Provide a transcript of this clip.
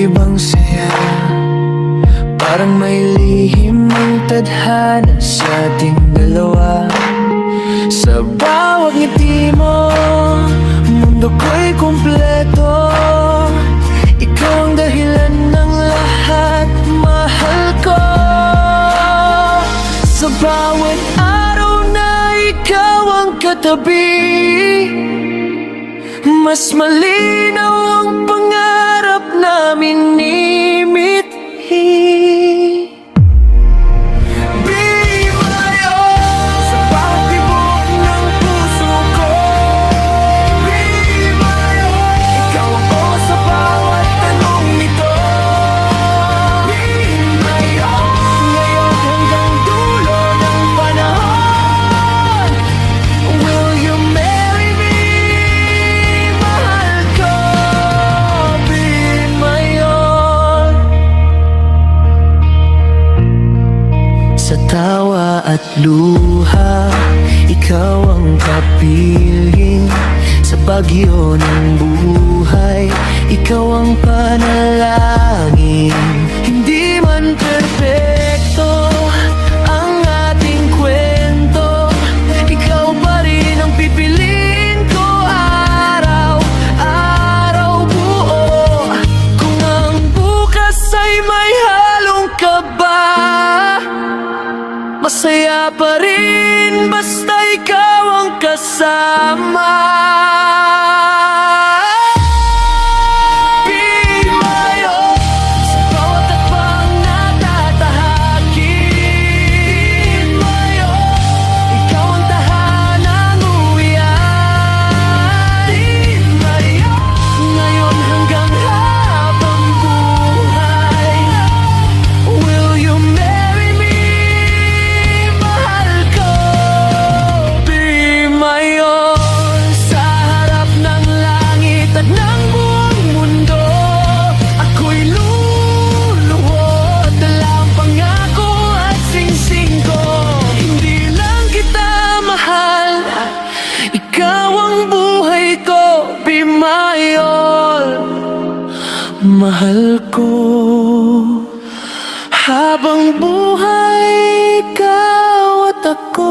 kakaibang saya, parang may lihim ng tadhana sa ating dalawa. Sa bawat ngiti mo, mundo ko'y kumpleto. Ikaw ang dahilan ng lahat, mahal ko. Sa bawat araw na ikaw ang katabi, mas malinaw ang pangarap namin ni mithi. Be my all, sa bawat tibok ng puso ko. Be my all, ikaw ako sa bawat tanong nito. Be my all, ngayon hanggang dulo ng panahon. Will you marry me? Mahal ko, be my all. Sa tawa at luha, ikaw ang kapiling. Sa bagyo ng buhay, ikaw ang panalangin. Hindi man perpekto ang ating kwento, ikaw pa rin ang pipiliin ko araw-araw buo. Kung ang bukas ay may halong kaba, masaya pa rin basta ikaw ang kasama. Be my all, sa bawat takbang natatahakin. My all, ikaw ang tahanang uwian. Be my all, ngayon hanggang habang buhay. Will you marry me? Mahal ko, be my all. Sa harap ng langit at ng buong mundo, ako'y luluhod, dala ang pangako at singsing ko. Hindi lang kita mahal, ikaw ang buhay ko. Be my all, mahal ko. Habang buhay, ikaw at ako.